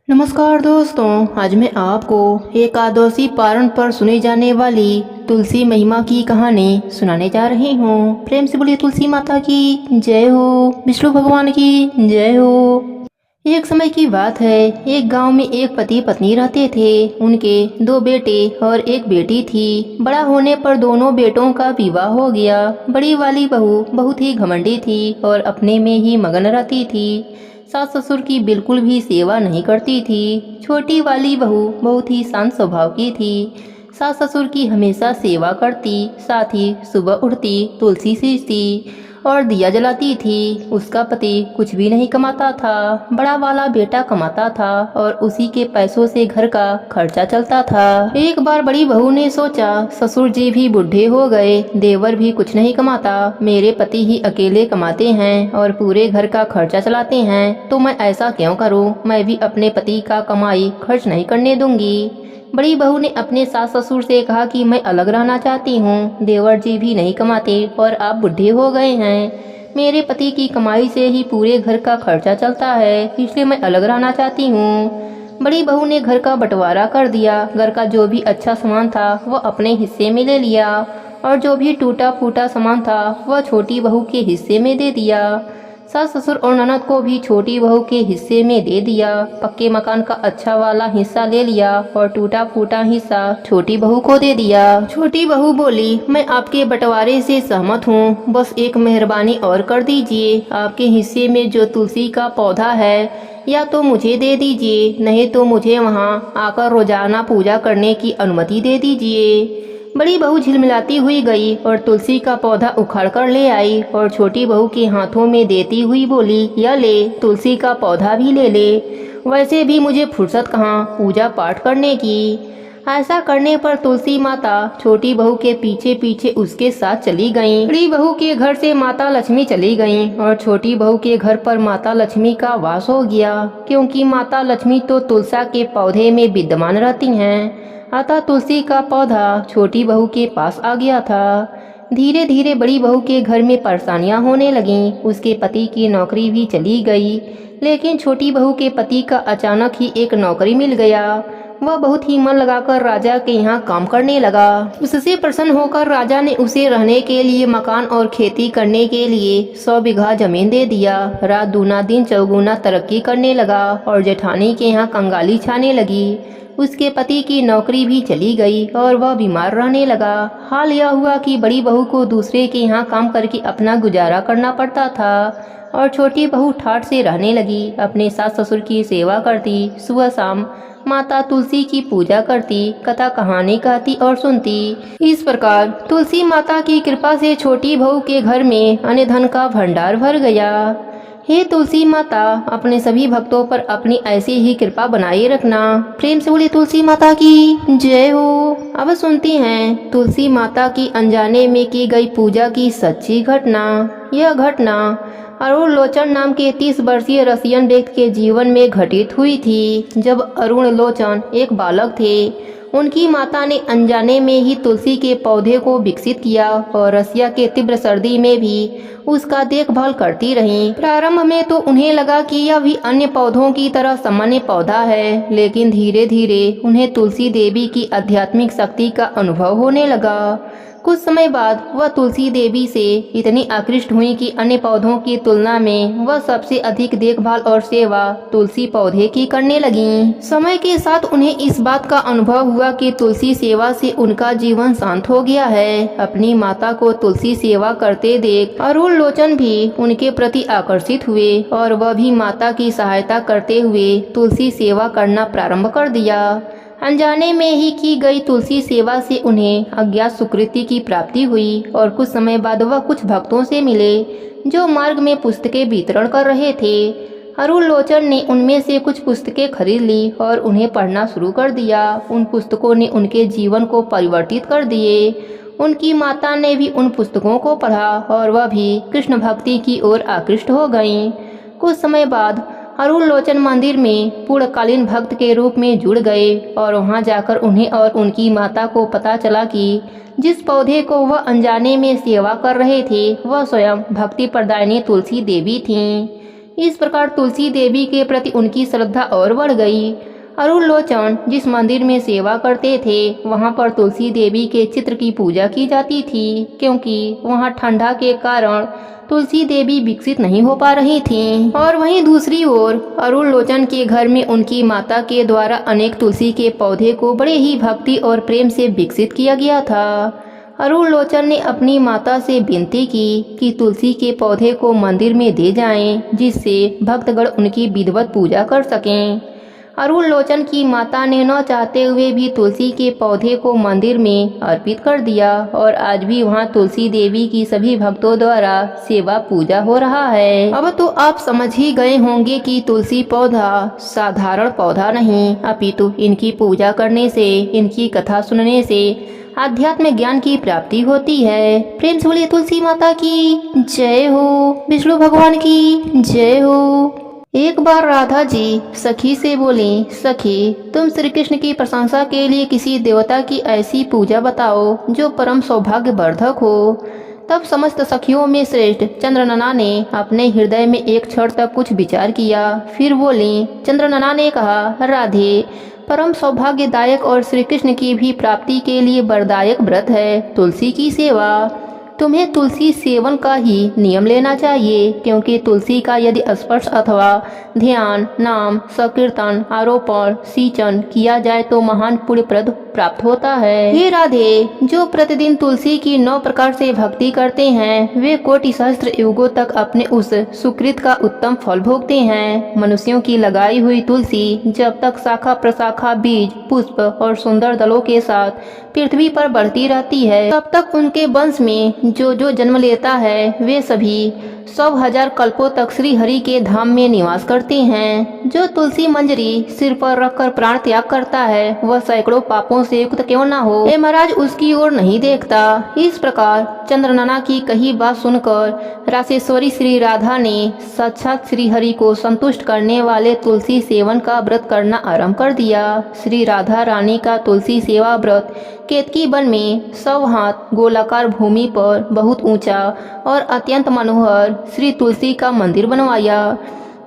नमस्कार दोस्तों, आज मैं आपको एकादशी पारण पर सुनी जाने वाली तुलसी महिमा की कहानी सुनाने जा रही हूँ। प्रेम से बोलिए तुलसी माता की जय हो, विष्णु भगवान की जय हो। एक समय की बात है, एक गांव में एक पति पत्नी रहते थे। उनके दो बेटे और एक बेटी थी। बड़ा होने पर दोनों बेटों का विवाह हो गया। बड़ी वाली बहू बहुत ही घमंडी थी और अपने में ही मगन रहती थी। सास ससुर की बिल्कुल भी सेवा नहीं करती थी। छोटी वाली बहू बहुत ही शांत स्वभाव की थी। सास ससुर की हमेशा सेवा करती, साथ ही सुबह उठती, तुलसी सींचती और दिया जलाती थी। उसका पति कुछ भी नहीं कमाता था। बड़ा वाला बेटा कमाता था और उसी के पैसों से घर का खर्चा चलता था। एक बार बड़ी बहू ने सोचा, ससुर जी भी बूढ़े हो गए, देवर भी कुछ नहीं कमाता, मेरे पति ही अकेले कमाते हैं और पूरे घर का खर्चा चलाते हैं, तो मैं ऐसा क्यों करूं? मैं भी अपने पति का कमाई खर्च नहीं करने दूंगी। बड़ी बहू ने अपने सास ससुर से कहा कि मैं अलग रहना चाहती हूँ। देवर जी भी नहीं कमाते और आप बूढ़े हो गए हैं। मेरे पति की कमाई से ही पूरे घर का खर्चा चलता है, इसलिए मैं अलग रहना चाहती हूँ। बड़ी बहू ने घर का बंटवारा कर दिया। घर का जो भी अच्छा सामान था वह अपने हिस्से में ले लिया और जो भी टूटा फूटा सामान था वह छोटी बहू के हिस्से में दे दिया। सास ससुर और ननद को भी छोटी बहू के हिस्से में दे दिया। पक्के मकान का अच्छा वाला हिस्सा ले लिया और टूटा फूटा हिस्सा छोटी बहू को दे दिया। छोटी बहू बोली, मैं आपके बंटवारे से सहमत हूँ, बस एक मेहरबानी और कर दीजिए। आपके हिस्से में जो तुलसी का पौधा है या तो मुझे दे दीजिए, नहीं तो मुझे वहाँ आकर रोजाना पूजा करने की अनुमति दे दीजिए। बड़ी बहू झिलमिलाती हुई गई और तुलसी का पौधा उखाड़ कर ले आई और छोटी बहू के हाथों में देती हुई बोली, यह ले, तुलसी का पौधा भी ले ले। वैसे भी मुझे फुर्सत कहाँ पूजा पाठ करने की। ऐसा करने पर तुलसी माता छोटी बहू के पीछे पीछे उसके साथ चली गईं। बड़ी बहू के घर से माता लक्ष्मी चली गईं और छोटी बहू के घर पर माता लक्ष्मी का वास हो गया, क्योंकि माता लक्ष्मी तो तुलसा के पौधे में विद्यमान रहती हैं। अतः तुलसी का पौधा छोटी बहू के पास आ गया था। धीरे धीरे बड़ी बहू के घर में परेशानियां होने लगीं। उसके पति की नौकरी भी चली गई, लेकिन छोटी बहू के पति का अचानक ही एक नौकरी मिल गया। वह बहुत ही मन लगाकर राजा के यहाँ काम करने लगा। उससे प्रसन्न होकर राजा ने उसे रहने के लिए मकान और खेती करने के लिए 100 बीघा जमीन दे दिया। रात दूना दिन चौगुना तरक्की करने लगा और जेठानी के यहाँ कंगाली छाने लगी। उसके पति की नौकरी भी चली गई और वह बीमार रहने लगा। हाल यह हुआ कि बड़ी बहू को दूसरे के यहाँ काम करके अपना गुजारा करना पड़ता था और छोटी बहू ठाठ से रहने लगी। अपने सास ससुर की सेवा करती, सुबह शाम माता तुलसी की पूजा करती, कथा कहानी कहती और सुनती। इस प्रकार तुलसी माता की कृपा से छोटी बहू के घर में अन्न धन का भंडार भर गया। हे तुलसी माता, अपने सभी भक्तों पर अपनी ऐसी ही कृपा बनाए रखना। प्रेम से बोली तुलसी माता की जय हो। अब सुनती हैं तुलसी माता की अनजाने में की गई पूजा की सच्ची घटना। यह घटना अरुण लोचन नाम के 30 वर्षीय रसियन व्यक्ति के जीवन में घटित हुई थी। जब अरुण लोचन एक बालक थे, उनकी माता ने अनजाने में ही तुलसी के पौधे को विकसित किया और रसिया के तीव्र सर्दी में भी उसका देखभाल करती रहीं। प्रारंभ में तो उन्हें लगा कि यह भी अन्य पौधों की तरह सामान्य पौधा है, लेकिन धीरे धीरे उन्हें तुलसी देवी की आध्यात्मिक शक्ति का अनुभव होने लगा। कुछ समय बाद वह तुलसी देवी से इतनी आकृष्ट हुई कि अन्य पौधों की तुलना में वह सबसे अधिक देखभाल और सेवा तुलसी पौधे की करने लगीं। समय के साथ उन्हें इस बात का अनुभव हुआ कि तुलसी सेवा से उनका जीवन शांत हो गया है। अपनी माता को तुलसी सेवा करते देख अरुण लोचन भी उनके प्रति आकर्षित हुए और वह भी माता की सहायता करते हुए तुलसी सेवा करना प्रारंभ कर दिया। अनजाने में ही की गई तुलसी सेवा से उन्हें अज्ञात सुकृति की प्राप्ति हुई और कुछ समय बाद वह कुछ भक्तों से मिले जो मार्ग में पुस्तकें वितरण कर रहे थे। अरुण लोचन ने उनमें से कुछ पुस्तकें खरीद ली और उन्हें पढ़ना शुरू कर दिया। उन पुस्तकों ने उनके जीवन को परिवर्तित कर दिए। उनकी माता ने भी उन पुस्तकों को पढ़ा और वह भी कृष्ण भक्ति की ओर आकृष्ट हो गईं। कुछ समय बाद अरुण लोचन मंदिर में पूर्णकालीन भक्त के रूप में जुड़ गए और वहां जाकर उन्हें और उनकी माता को पता चला कि जिस पौधे को वह अनजाने में सेवा कर रहे थे वह स्वयं भक्ति प्रदायिनी तुलसी देवी थीं। इस प्रकार तुलसी देवी के प्रति उनकी श्रद्धा और बढ़ गई। अरुण लोचन जिस मंदिर में सेवा करते थे वहां पर तुलसी देवी के चित्र की पूजा की जाती थी, क्योंकि वहां ठंडा के कारण तुलसी देवी विकसित नहीं हो पा रही थीं। और वहीं दूसरी ओर अरुण लोचन के घर में उनकी माता के द्वारा अनेक तुलसी के पौधे को बड़े ही भक्ति और प्रेम से विकसित किया गया था। अरुण लोचन ने अपनी माता से विनती की कि तुलसी के पौधे को मंदिर में दे जाएं, जिससे भक्तगण उनकी विधिवत पूजा कर सकें। अरुण लोचन की माता ने न चाहते हुए भी तुलसी के पौधे को मंदिर में अर्पित कर दिया और आज भी वहां तुलसी देवी की सभी भक्तों द्वारा सेवा पूजा हो रहा है। अब तो आप समझ ही गए होंगे कि तुलसी पौधा साधारण पौधा नहीं, अपितु इनकी पूजा करने से, इनकी कथा सुनने से आध्यात्मिक ज्ञान की प्राप्ति होती है। प्रेम से बोलिए तुलसी माता की जय हो, विष्णु भगवान की जय हो। एक बार राधा जी सखी से बोली, सखी तुम श्री कृष्ण की प्रशंसा के लिए किसी देवता की ऐसी पूजा बताओ जो परम सौभाग्यवर्धक हो। तब समस्त सखियों में श्रेष्ठ चंद्रनना ने अपने हृदय में एक क्षण तक कुछ विचार किया, फिर बोली। चंद्रनना ने कहा, राधे परम सौभाग्यदायक और श्री कृष्ण की भी प्राप्ति के लिए वरदायक व्रत है तुलसी की सेवा। तुम्हें तुलसी सेवन का ही नियम लेना चाहिए, क्योंकि तुलसी का यदि स्पर्श अथवा ध्यान, नाम, संकीर्तन, आरोपण, सींचन किया जाए तो महान पुण्यप्रद प्राप्त होता है। हे राधे, जो प्रतिदिन तुलसी की 9 प्रकार से भक्ति करते हैं वे कोटि सहस्त्र युगों तक अपने उस सुकृत का उत्तम फल भोगते हैं। मनुष्यों की लगाई हुई तुलसी जब तक शाखा प्रशाखा, बीज, पुष्प और सुंदर दलों के साथ पृथ्वी पर बढ़ती रहती है, तब तक उनके वंश में जो जन्म लेता है वे सभी 100,000 कल्पों तक श्री हरि के धाम में निवास करते हैं। जो तुलसी मंजरी सिर पर रखकर प्राण त्याग करता है वह सैकड़ों पापों से युक्त क्यों ना हो, हे महाराज उसकी ओर नहीं देखता। इस प्रकार चंद्रनना की कही बात सुनकर रासेश्वरी श्री राधा ने साक्षात श्री हरि को संतुष्ट करने वाले तुलसी सेवन का व्रत करना आरंभ कर दिया। श्री राधा रानी का तुलसी सेवा व्रत केतकी वन में 100 हाथ गोलाकार भूमि पर बहुत ऊंचा और अत्यंत मनोहर श्री तुलसी का मंदिर बनवाया,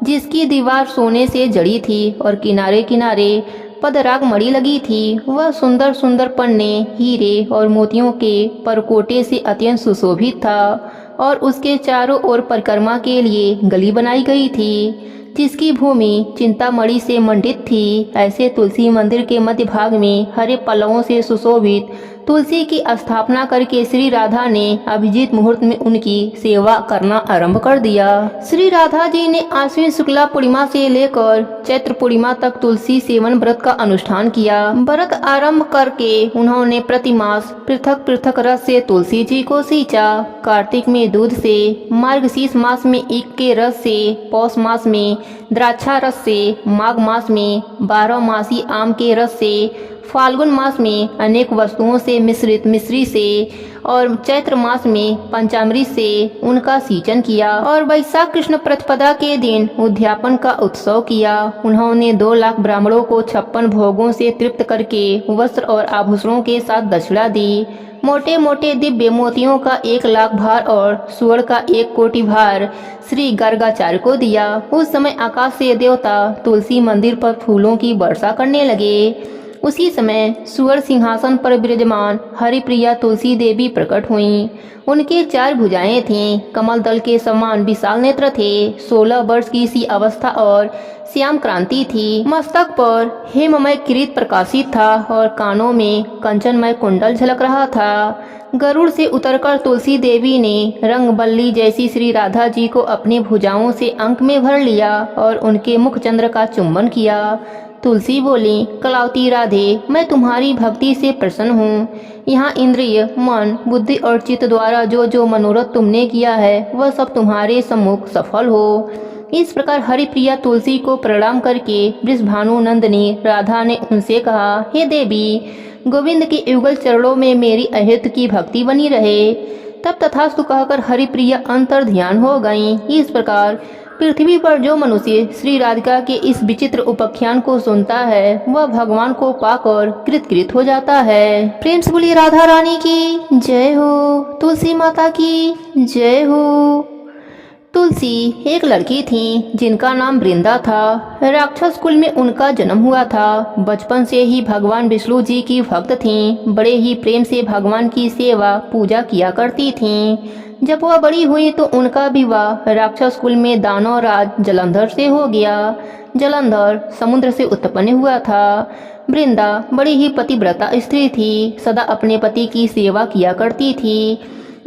जिसकी दीवार सोने से जड़ी थी और किनारे किनारे पदराग मणि लगी थी। वह सुंदर सुंदर पन्ने, हीरे और मोतियों के परकोटे से अत्यंत सुशोभित था और उसके चारों ओर परिक्रमा के लिए गली बनाई गई थी, जिसकी भूमि चिंतामणि से मंडित थी। ऐसे तुलसी मंदिर के मध्य भाग में हरे पल्लवों से सुशोभित तुलसी की स्थापना करके श्री राधा ने अभिजीत मुहूर्त में उनकी सेवा करना आरंभ कर दिया। श्री राधा जी ने आश्विन शुक्ला पूर्णिमा से लेकर चैत्र पूर्णिमा तक तुलसी सेवन व्रत का अनुष्ठान किया। व्रत आरंभ करके उन्होंने प्रतिमास पृथक पृथक रस से तुलसी जी को सींचा। कार्तिक में दूध से, मार्गशीर्ष मास में ईख के रस से, पौष मास में द्राक्षा रस से, माघ मास में 12 मासी आम के रस से, फाल्गुन मास में अनेक वस्तुओं से मिश्रित मिश्री से और चैत्र मास में पंचामृत से उनका सींचन किया और वैशाख कृष्ण प्रतिपदा के दिन उद्यापन का उत्सव किया। उन्होंने 2 लाख ब्राह्मणों को 56 भोगों से तृप्त करके वस्त्र और आभूषणों के साथ दक्षिणा दी। मोटे मोटे दिव्य मोतियों का 1 लाख भार और स्वर्ण का 1 कोटि भार श्री गर्गाचार्य को दिया। उस समय आकाश से देवता तुलसी मंदिर पर फूलों की वर्षा करने लगे। उसी समय सुवर सिंहासन पर विराजमान हरिप्रिया तुलसी देवी प्रकट हुईं। उनके 4 भुजाएं थीं, कमल दल के समान विशाल नेत्र थे, 16 वर्ष की सी अवस्था और श्याम क्रांति थी। मस्तक पर हेममय किरीट प्रकाशित था और कानों में कंचनमय कुंडल झलक रहा था। गरुड़ से उतरकर तुलसी देवी ने रंगबल्ली जैसी श्री राधा जी को अपनी भुजाओं से अंक में भर लिया और उनके मुख चंद्र का चुंबन किया। तुलसी बोली, कलावती राधे, मैं तुम्हारी भक्ति से प्रसन्न हूँ। यहाँ इंद्रिय, मन, बुद्धि और चित्त द्वारा जो मनोरथ तुमने किया है वह सब तुम्हारे सम्मुख सफल हो। इस प्रकार हरिप्रिया तुलसी को प्रणाम करके वृषभानु नंदिनी राधा ने उनसे कहा, हे देवी, गोविंद के युगल चरणों में अहिर्त की भक्ति बनी रहे। तब तथास्तु कहकर हरिप्रिया अंतर ध्यान हो गईं। इस प्रकार पृथ्वी पर जो मनुष्य श्री राधिका के इस विचित्र उपाख्यान को सुनता है वह भगवान को पाकर कृतकृत हो जाता है। प्रेम से बोलिए राधा रानी की जय हो, तुलसी माता की जय हो। तुलसी एक लड़की थी जिनका नाम वृंदा था। राक्षस कुल में उनका जन्म हुआ था। बचपन से ही भगवान विष्णु जी की भक्त थीं। बड़े ही प्रेम से भगवान की सेवा पूजा किया करती थीं। जब वह बड़ी हुई तो उनका विवाह राक्षस कुल में दानव राज जलंधर से हो गया। जलंधर समुद्र से उत्पन्न हुआ था। वृंदा बड़ी ही पतिव्रता स्त्री थी, सदा अपने पति की सेवा किया करती थी।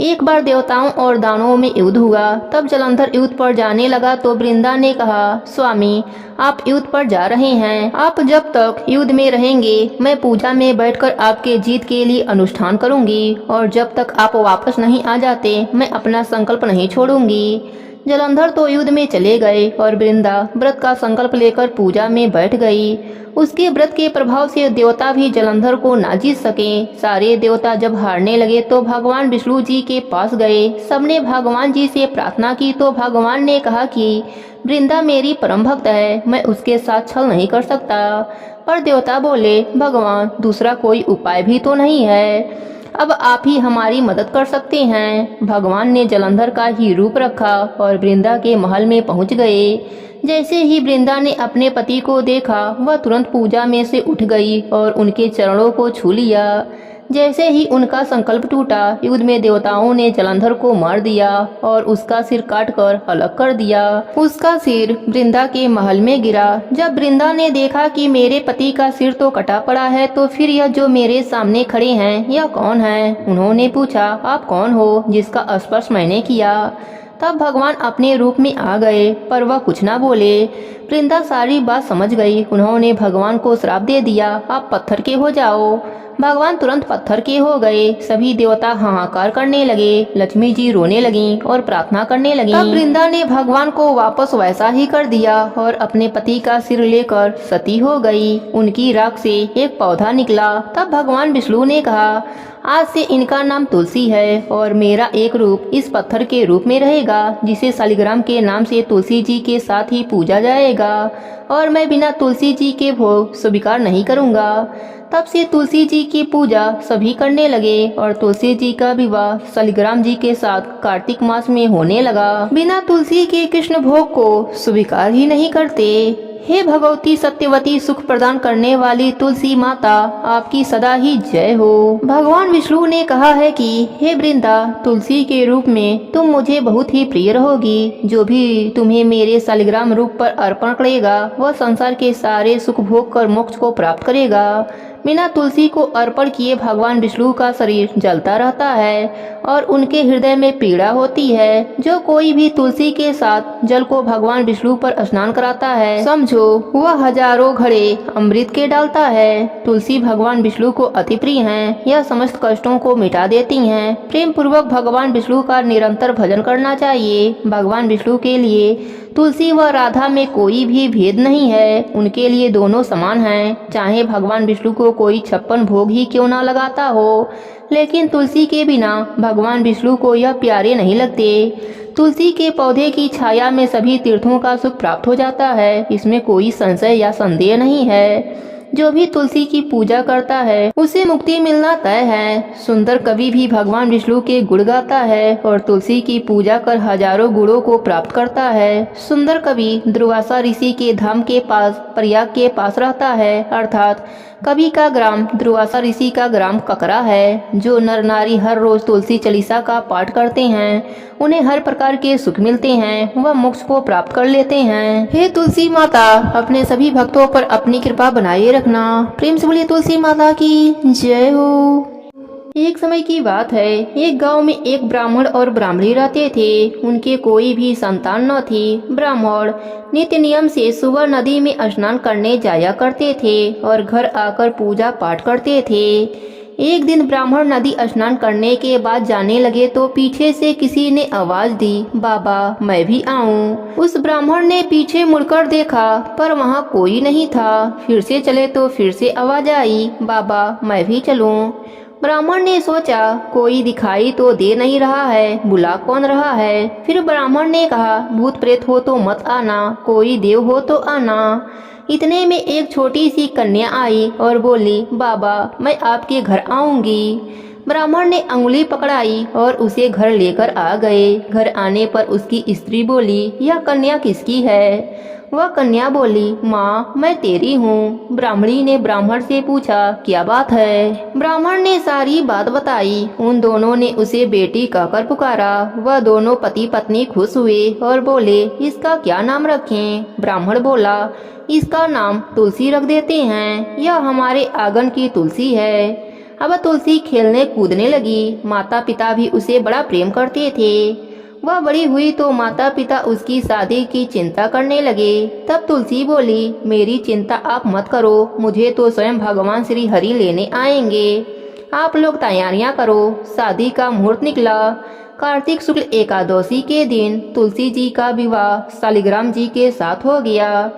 एक बार देवताओं और दानवों में युद्ध हुआ। तब जलंधर युद्ध पर जाने लगा तो वृंदा ने कहा, स्वामी आप युद्ध पर जा रहे हैं, आप जब तक युद्ध में रहेंगे मैं पूजा में बैठकर आपके जीत के लिए अनुष्ठान करूंगी, और जब तक आप वापस नहीं आ जाते मैं अपना संकल्प नहीं छोड़ूंगी। जलंधर तो युद्ध में चले गए और वृंदा व्रत का संकल्प लेकर पूजा में बैठ गई। उसके व्रत के प्रभाव से देवता भी जलंधर को ना जीत सके। सारे देवता जब हारने लगे तो भगवान विष्णु जी के पास गए। सबने भगवान जी से प्रार्थना की तो भगवान ने कहा कि वृंदा मेरी परम भक्त है, मैं उसके साथ छल नहीं कर सकता। पर देवता बोले, भगवान दूसरा कोई उपाय भी तो नहीं है, अब आप ही हमारी मदद कर सकते हैं। भगवान ने जलंधर का ही रूप रखा और वृंदा के महल में पहुंच गए। जैसे ही वृंदा ने अपने पति को देखा वह तुरंत पूजा में से उठ गई और उनके चरणों को छू लिया। जैसे ही उनका संकल्प टूटा, युद्ध में देवताओं ने जलंधर को मार दिया और उसका सिर काटकर अलग कर दिया। उसका सिर वृंदा के महल में गिरा। जब वृंदा ने देखा कि मेरे पति का सिर तो कटा पड़ा है तो फिर यह जो मेरे सामने खड़े हैं यह कौन है? उन्होंने पूछा, आप कौन हो जिसका स्पर्श मैंने किया? तब भगवान अपने रूप में आ गए पर वह कुछ ना बोले। वृंदा सारी बात समझ गई। उन्होंने भगवान को श्राप दे दिया, आप पत्थर के हो जाओ। भगवान तुरंत पत्थर के हो गए। सभी देवता हाहाकार करने लगे। लक्ष्मी जी रोने लगीं और प्रार्थना करने लगीं। तब वृंदा ने भगवान को वापस वैसा ही कर दिया और अपने पति का सिर लेकर सती हो गई। उनकी राख से एक पौधा निकला। तब भगवान विष्णु ने कहा, आज से इनका नाम तुलसी है और मेरा एक रूप इस पत्थर के रूप में रहेगा, जिसे शालिग्राम के नाम से तुलसी जी के साथ ही पूजा जाएगा, और मैं बिना तुलसी जी के भोग स्वीकार नहीं करूँगा। तब से तुलसी जी की पूजा सभी करने लगे और तुलसी जी का विवाह शालिग्राम जी के साथ कार्तिक मास में होने लगा। बिना तुलसी के कृष्ण भोग को स्वीकार ही नहीं करते। हे भगवती सत्यवती, सुख प्रदान करने वाली तुलसी माता, आपकी सदा ही जय हो। भगवान विष्णु ने कहा है कि हे वृंदा, तुलसी के रूप में तुम मुझे बहुत ही प्रिय रहोगी। जो भी तुम्हें मेरे शालिग्राम रूप पर अर्पण करेगा वह संसार के सारे सुख भोग कर मोक्ष को प्राप्त करेगा। बिना तुलसी को अर्पण किए भगवान विष्णु का शरीर जलता रहता है और उनके हृदय में पीड़ा होती है। जो कोई भी तुलसी के साथ जल को भगवान विष्णु पर स्नान कराता है, समझो वह हजारों घड़े अमृत के डालता है। तुलसी भगवान विष्णु को अति प्रिय हैं। यह समस्त कष्टों को मिटा देती हैं। प्रेम पूर्वक भगवान विष्णु का निरंतर भजन करना चाहिए। भगवान विष्णु के लिए तुलसी व राधा में कोई भी भेद नहीं है। उनके लिए दोनों समान हैं। चाहे भगवान विष्णु को कोई 56 भोग ही क्यों ना लगाता हो, लेकिन तुलसी के बिना भगवान विष्णु को यह प्यारे नहीं लगते। तुलसी के पौधे की छाया में सभी तीर्थों का सुख प्राप्त हो जाता है, इसमें कोई संशय या संदेह नहीं है। जो भी तुलसी की पूजा करता है उसे मुक्ति मिलना तय है। सुंदर कवि भी भगवान विष्णु के गुण गाता है और तुलसी की पूजा कर हजारों गुणों को प्राप्त करता है। सुंदर कवि दुर्वासा ऋषि के धाम के पास प्रयाग के पास रहता है, अर्थात कवि का ग्राम दुर्वासा ऋषि का ग्राम ककरा है। जो नर नारी हर रोज तुलसी चालीसा का पाठ करते हैं उन्हें हर प्रकार के सुख मिलते हैं, वह मोक्ष को प्राप्त कर लेते हैं। हे तुलसी माता, अपने सभी भक्तों पर अपनी कृपा बनाए रखना। प्रेम से बोलिए तुलसी माता की जय हो। एक समय की बात है, एक गांव में एक ब्राह्मण और ब्राह्मणी रहते थे। उनके कोई भी संतान न थी। ब्राह्मण नित्य नियम से सुबह नदी में स्नान करने जाया करते थे और घर आकर पूजा पाठ करते थे। एक दिन ब्राह्मण नदी स्नान करने के बाद जाने लगे तो पीछे से किसी ने आवाज दी, बाबा मैं भी आऊं। उस ब्राह्मण ने पीछे मुड़कर देखा पर वहाँ कोई नहीं था। फिर से चले तो फिर से आवाज आई, बाबा मैं भी चलूं। ब्राह्मण ने सोचा कोई दिखाई तो दे नहीं रहा है, बुला कौन रहा है। फिर ब्राह्मण ने कहा, भूत प्रेत हो तो मत आना, कोई देव हो तो आना। इतने में एक छोटी सी कन्या आई और बोली, बाबा मैं आपके घर आऊंगी। ब्राह्मण ने अंगुली पकड़ाई और उसे घर लेकर आ गए। घर आने पर उसकी स्त्री बोली, यह कन्या किसकी है? वह कन्या बोली, माँ मैं तेरी हूँ। ब्राह्मणी ने ब्राह्मण से पूछा, क्या बात है? ब्राह्मण ने सारी बात बताई। उन दोनों ने उसे बेटी कहकर पुकारा। वह दोनों पति पत्नी खुश हुए और बोले, इसका क्या नाम रखें? ब्राह्मण बोला, इसका नाम तुलसी रख देते हैं, यह हमारे आंगन की तुलसी है। अब तुलसी खेलने कूदने लगी। माता पिता भी उसे बड़ा प्रेम करते थे। वह बड़ी हुई तो माता पिता उसकी शादी की चिंता करने लगे। तब तुलसी बोली, मेरी चिंता आप मत करो, मुझे तो स्वयं भगवान श्री हरि लेने आएंगे। आप लोग तैयारियां करो। शादी का मुहूर्त निकला। कार्तिक शुक्ल एकादशी के दिन तुलसी जी का विवाह शालिग्राम जी के साथ हो गया।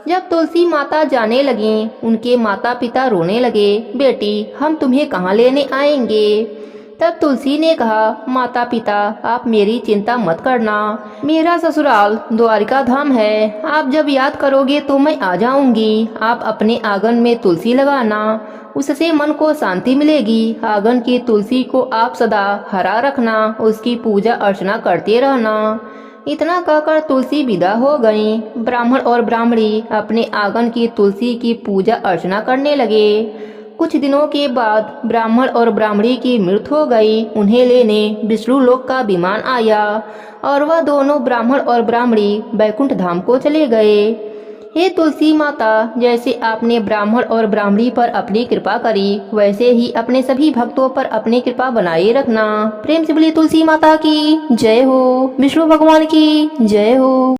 जब तुलसी माता जाने लगी, उनके माता पिता रोने लगे, बेटी हम तुम्हें कहाँ लेने आएंगे? तब तुलसी ने कहा, माता पिता आप मेरी चिंता मत करना, मेरा ससुराल द्वारिका धाम है। आप जब याद करोगे तो मैं आ जाऊंगी। आप अपने आंगन में तुलसी लगाना, उससे मन को शांति मिलेगी। आंगन की तुलसी को आप सदा हरा रखना, उसकी पूजा अर्चना करते रहना। इतना कहकर तुलसी विदा हो गई। ब्राह्मण और ब्राह्मणी अपने आंगन की तुलसी की पूजा अर्चना करने लगे। कुछ दिनों के बाद ब्राह्मण और ब्राह्मणी की मृत्यु हो गई। उन्हें लेने विष्णु लोक का विमान आया और वह दोनों ब्राह्मण और ब्राह्मणी बैकुंठ धाम को चले गए। हे तुलसी माता, जैसे आपने ब्राह्मण और ब्राह्मणी पर अपनी कृपा करी, वैसे ही अपने सभी भक्तों पर अपनी कृपा बनाए रखना। प्रेम से बोलिए तुलसी माता की जय हो, विष्णु भगवान की जय हो।